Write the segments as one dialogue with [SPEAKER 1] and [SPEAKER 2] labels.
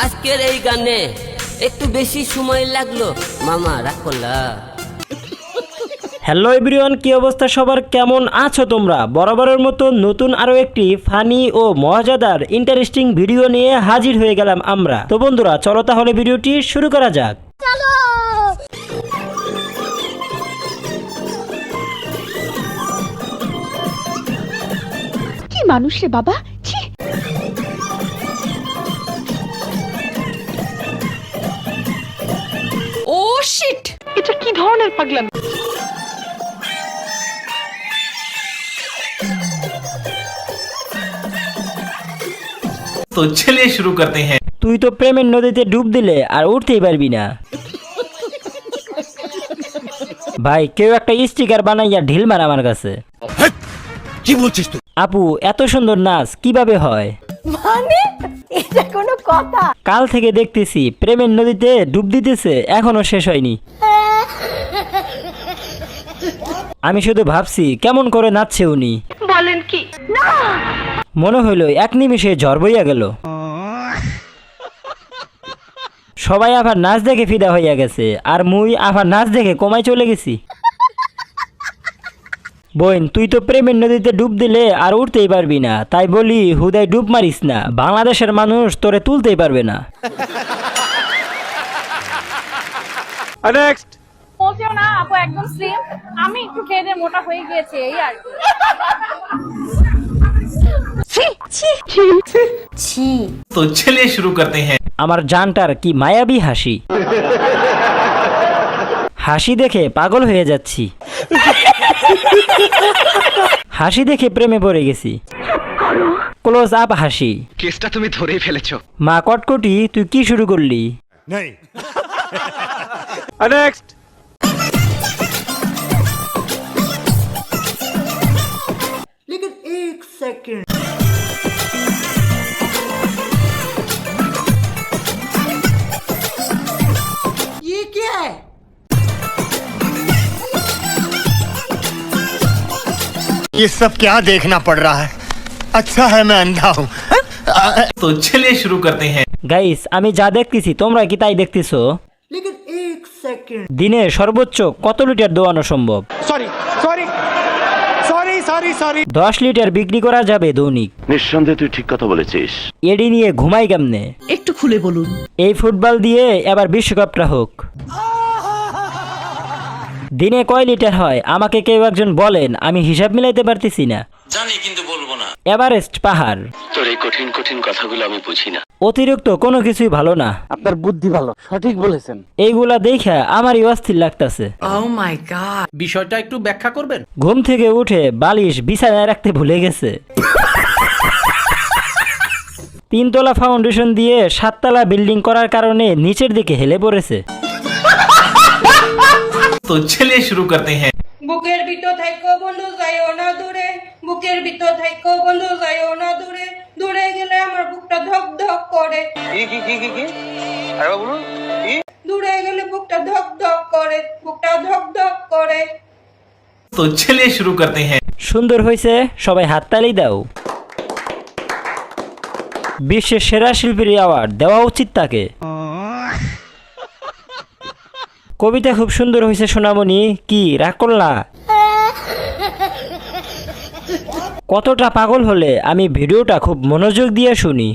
[SPEAKER 1] আজকের এই গানে একটু বেশি সময় লাগলো, মামা রাগ করলা।
[SPEAKER 2] হ্যালো এভরিওয়ান, কি অবস্থা সবার, কেমন আছো তোমরা? বরাবরের মতো নতুন আরো একটি ফানি ও মজাদার ইন্টারেস্টিং ভিডিও নিয়ে হাজির হয়ে গেলাম আমরা। তো বন্ধুরা, চলো তাহলে ভিডিওটি শুরু করা যাক।
[SPEAKER 3] কি মানুষ রে বাবা, ছি। ও শিট, এটা কি ধরনের পাগলামি?
[SPEAKER 4] तो चलिए शुरू करते हैं।
[SPEAKER 2] তুই তো প্রেমের নদীতে ডুব দিলে আর উঠতেই পারবি না। ভাই, কেউ একটা স্টিকার বানাইয়া ঢিল মার আমার কাছে।
[SPEAKER 5] কি বলছিস তুই?
[SPEAKER 2] আপু, এত সুন্দর নাচ কিভাবে হয়?
[SPEAKER 6] মানে এটা কোনো কথা?
[SPEAKER 2] কাল থেকে দেখতেছি প্রেমের নদীতে ডুব দিতেছে, এখনো শেষ হয়নি। আমি শুধু ভাবছি কেমন করে নাচছে উনি।
[SPEAKER 3] বলেন কি? না,
[SPEAKER 2] মনে হইল এক নিমিষে ঝড় বইয়া গেল। সবাই আবার নাচ দেখে ফিদা হইয়া গেছে, আর মুই আবার নাচ দেখে কমায় চলে গেছি। বোন, তুই তো প্রেমের নদীতে ডুব দিলে আর উঠতেই পারবি না, তাই বলি হুদায় ডুব মারিস না, বাংলাদেশের মানুষ তোরে তুলতেই পারবে না।
[SPEAKER 5] নেক্সট।
[SPEAKER 7] বলছিও না আপু একদম স্লিম, আমি একটু খেয়ে দিয়ে মোটা হয়ে গিয়েছি এই আর কি।
[SPEAKER 6] ছি,
[SPEAKER 4] तो चलिए शुरू करते हैं।
[SPEAKER 2] আমার জানটার কি মায়াবী হাসি, হাসি দেখে পাগল হয়ে যাচ্ছি। হাসি দেখে প্রেমে পড়ে গেছি। ক্লোজ আপ হাসি।
[SPEAKER 5] কেসটা তুমি ধরেই ফেলেছো।
[SPEAKER 2] মা কটকটি, তুই কি শুরু করলি?
[SPEAKER 5] नहीं। नेक्स्ट।
[SPEAKER 6] लेकिन एक सेकंड, ये क्या है?
[SPEAKER 5] ये सब क्या देखना पड़ रहा है? अच्छा है मैं अंधा हूँ।
[SPEAKER 4] तो चलिए शुरू करते हैं।
[SPEAKER 2] গাইস, আমি যা দেখতেছি তোমরা কি তাই দেখতেছো?
[SPEAKER 6] लेकिन एक सेकंड,
[SPEAKER 2] দিনে সর্বোচ্চ কত লিটার দোয়ানো সম্ভব?
[SPEAKER 5] Sorry sorry sorry sorry sorry.
[SPEAKER 2] 10 litre বিক্রি করা যাবে দৈনিক।
[SPEAKER 8] নিঃসন্দেহে তুই ঠিক কথা বলেছিস।
[SPEAKER 2] এডি নিয়ে ঘুমাই কেমনে?
[SPEAKER 6] একটু খুলে বলুন।
[SPEAKER 2] এই ফুটবল দিয়ে এবার বিশ্বকাপটা হোক। দিনে কয় লিটার হয় আমাকে কেউ একজন বলেন, আমি হিসাব মিলাইতে পারতেছি না।
[SPEAKER 8] জানি কিন্তু বলবো না।
[SPEAKER 2] এভারেস্ট পাহাড়।
[SPEAKER 8] তোর এই কঠিন কঠিন কথাগুলো আমি বুঝি না।
[SPEAKER 2] অতিরিক্ত কোনো কিছুই ভালো না।
[SPEAKER 9] আপনার বুদ্ধি ভালো, সঠিক বলেছেন।
[SPEAKER 2] এইগুলা দেখে আমারই অস্থির লাগতাছে।
[SPEAKER 6] Oh my god,
[SPEAKER 9] বিষয়টা একটু ব্যাখ্যা করবেন?
[SPEAKER 2] ঘুম থেকে উঠে বালিশ বিছানায় রাখতে ভুলে গেছে। 3 তলা ফাউন্ডেশন দিয়ে 7 তলা বিল্ডিং করার কারণে নিচের দিকে হেলে পড়েছে।
[SPEAKER 4] तो चलिए शुरू करते हैं।
[SPEAKER 7] বুকের ভিতর থাইকো বন্ধু যাইও না দূরে, বুকের ভিতর থাইকো বন্ধু যাইও না দূরে, দূরে গেলে আমার বুকটা ধক ধক করে। দূরে গেলে বুকটা ধক ধক করে, বুকটা ধক ধক করে।
[SPEAKER 4] तो चलिए शुरू करते हैं।
[SPEAKER 2] সুন্দর হয়েছে, সবাই হাততালি দাও। বিশ্বের সেরা শিল্পীর অ্যাওয়ার্ড দেওয়া উচিত তাকে। কবিতা খুব সুন্দর হয়েছে সোনামণি, কি রাগ করলা? কতটা পাগল হলে আমি ভিডিওটা খুব মনোযোগ দিয়ে শুনি।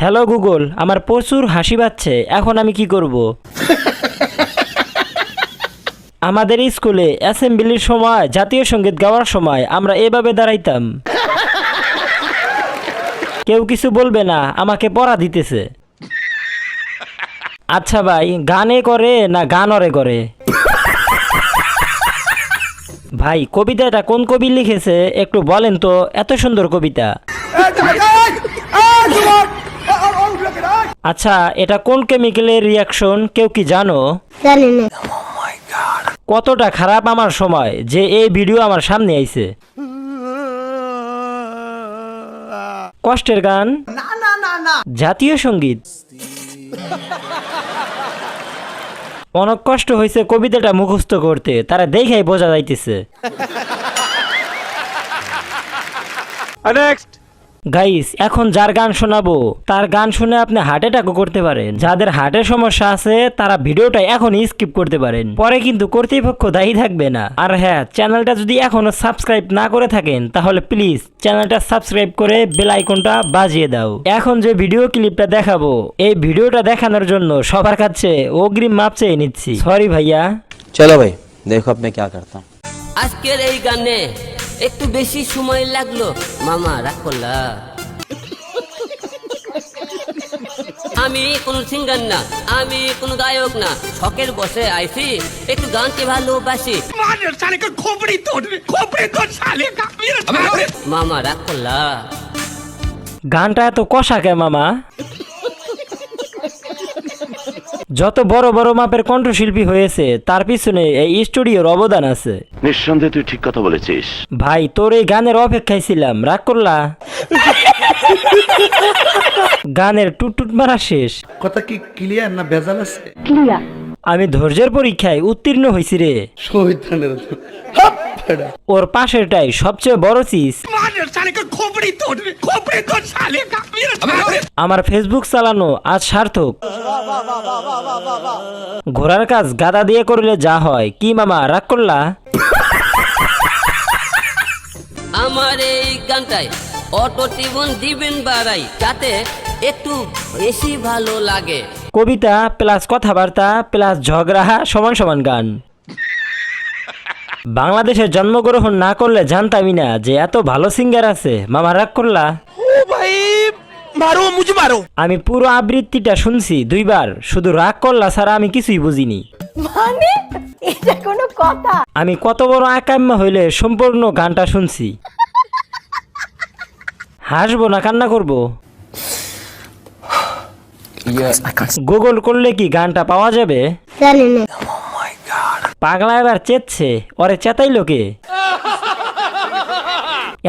[SPEAKER 2] হ্যালো গুগল, আমার প্রচুর হাসি পাচ্ছে, এখন আমি কি করব? আমাদের স্কুলে অ্যাসেম্বলির সময়, জাতীয় সঙ্গীত গাওয়ার সময় আমরা এভাবে দাঁড়াইতাম। কেউ কিছু বলবে না, আমাকে পড়া দিতেছে। আচ্ছা ভাই, গানে করে না গানরে করে? ভাই, কবিতাটা কোন কবি লিখেছে একটু বলেন তো, এত সুন্দর কবিতা। আচ্ছা, এটা কোন কেমিক্যালের রিয়াকশন কেউ কি জানো? কতটা খারাপ আমার সময় যে এই ভিডিও আমার সামনে আইছে। কষ্টের গান, জাতীয় সঙ্গীত। অনেক কষ্ট হয়েছে কবিতাটা মুখস্থ করতে, তারা দেখেই বোঝা যাইতেছে।
[SPEAKER 5] नेक्स्ट।
[SPEAKER 2] গাইস এখন যার গান শোনাবো তার গান শুনে আপনি হার্ট অ্যাটাকও করতে পারেন। যাদের হার্টের সমস্যা আছে তারা ভিডিওটা এখনই স্কিপ করতে পারেন, পরে কিন্তু কর্তৃপক্ষ দায়ী থাকবে না। আর হ্যাঁ, চ্যানেলটা যদি এখনো সাবস্ক্রাইব না করে থাকেন তাহলে প্লিজ চ্যানেলটা সাবস্ক্রাইব করে বেল আইকনটা বাজিয়ে দাও। এখন যে ভিডিও ক্লিপটা দেখাবো এই ভিডিওটা দেখানোর জন্য সবার কাছে অগ্রিম মাপ চেয়ে নিচ্ছি, সরি ভাইয়া।
[SPEAKER 9] চলো ভাই দেখো আপনি क्या करता हूं।
[SPEAKER 1] আজকের এই গানে একটু বেশি সময় লাগলো, মামা রাগ করলা। আমি কোনো সিঙ্গার না, আমি কোনো গায়ক না, শখের বসে আইছি একটু গানকে ভালোবাসি। মামা রাগ করলা।
[SPEAKER 2] গানটা এত কষা কে মামা? যত বড় বড় মাপের কণ্ঠশিল্পী হয়েছে তার পিছনে এই স্টুডিওর অবদান আছে।
[SPEAKER 8] নিঃসন্দেহে তুই ঠিক কথা বলেছিস।
[SPEAKER 2] ভাই তোর এই গানের অপেক্ষায় ছিলাম, রাগ করলা? গানের টুটটুট মারা শেষ।
[SPEAKER 6] কথা কি ক্লিয়ার না ভেজাল আছে?
[SPEAKER 3] ক্লিয়ার।
[SPEAKER 2] আমি ধৈর্যের পরীক্ষায় উত্তীর্ণ হয়েছি রে।
[SPEAKER 6] শহীদানের
[SPEAKER 2] ওর পাশেরটাই সবচেয়ে বড় চিজ। আমার ফেসবুক চালানো আজ সার্থক। ঘোড়ার কাজ গাদা দিয়ে করলে যা হয়, কি মামা রাগ করলা?
[SPEAKER 1] আমার এই গানটায় অটো টিউন দিবেন বাড়াই, যাতে একটু বেশি ভালো লাগে।
[SPEAKER 2] কবিতা প্লাস কথাবার্তা প্লাস ঝগড়া সমান সমান গান। বাংলাদেশে জন্মগ্রহণ না করলে জানতামই না যে এত ভালো সিঙ্গার আছে। মামা রাগ করলা? আমি পুরো আবৃত্তিটা শুনছি 2 বার, শুধু রাগ করলা ছাড়া আমি কিছুই বুঝিনি।
[SPEAKER 3] মানে এটা কোনো কথা?
[SPEAKER 2] আমি কত বড় আকাম্য হইলে সম্পূর্ণ গানটা শুনছি। হাসবো না কান্না করবো? গুগল করলে কি গানটা পাওয়া যাবে? পাগলা এবার চেতছে, ওরে চেতাইলো কে?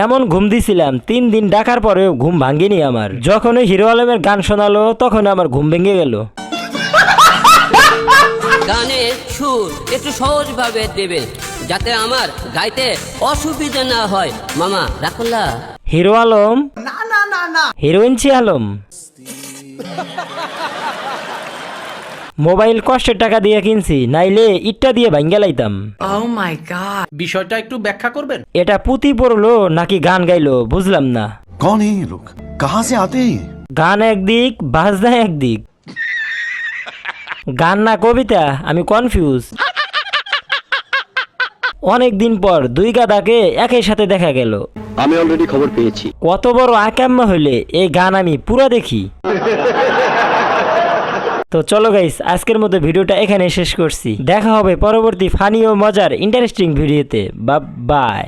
[SPEAKER 2] এমন ঘুম দিছিলাম 3 দিন ডাকার পরেও ঘুম ভাঙেনি আমার। যখন ওই হিরো আলমের গান শোনালো তখন আমার ঘুম ভেঙে গেল।
[SPEAKER 1] গানের সুর একটু সহজ ভাবে দেবেন, যাতে আমার গাইতে অসুবিধা না হয়। মামা রাগ করলা?
[SPEAKER 2] হিরো আলম
[SPEAKER 6] না না না না
[SPEAKER 2] হিরোইন ছি আলম। মোবাইল কষ্টের টাকা দিয়ে কিনছি, নাইলে ইটটা দিয়ে ভাঙ্গা লাইতাম।
[SPEAKER 6] Oh my god.
[SPEAKER 9] বিষয়টা একটু ব্যাখ্যা করবেন।
[SPEAKER 2] এটা পুঁতি পড়লো নাকি গান গাইলো বুঝলাম না।
[SPEAKER 5] कौन है ये लोग, कहाँ से आते हैं?
[SPEAKER 2] গান একদিক বাজনা একদিক, গান না কবিতা, আমি কনফিউজ। অনেক দিন পর 2 গাদাকে একই সাথে দেখা গেল।
[SPEAKER 8] আমি অলরেডি খবর পেয়েছি।
[SPEAKER 2] কত বড় আকাম্য হইলে এই গান আমি পুরো দেখি। তো চলো গাইস, আজকের মতো ভিডিওটা এখানে শেষ করছি। দেখা হবে পরবর্তী ফানি ও মজার ইন্টারেস্টিং ভিডিওতে। বাই।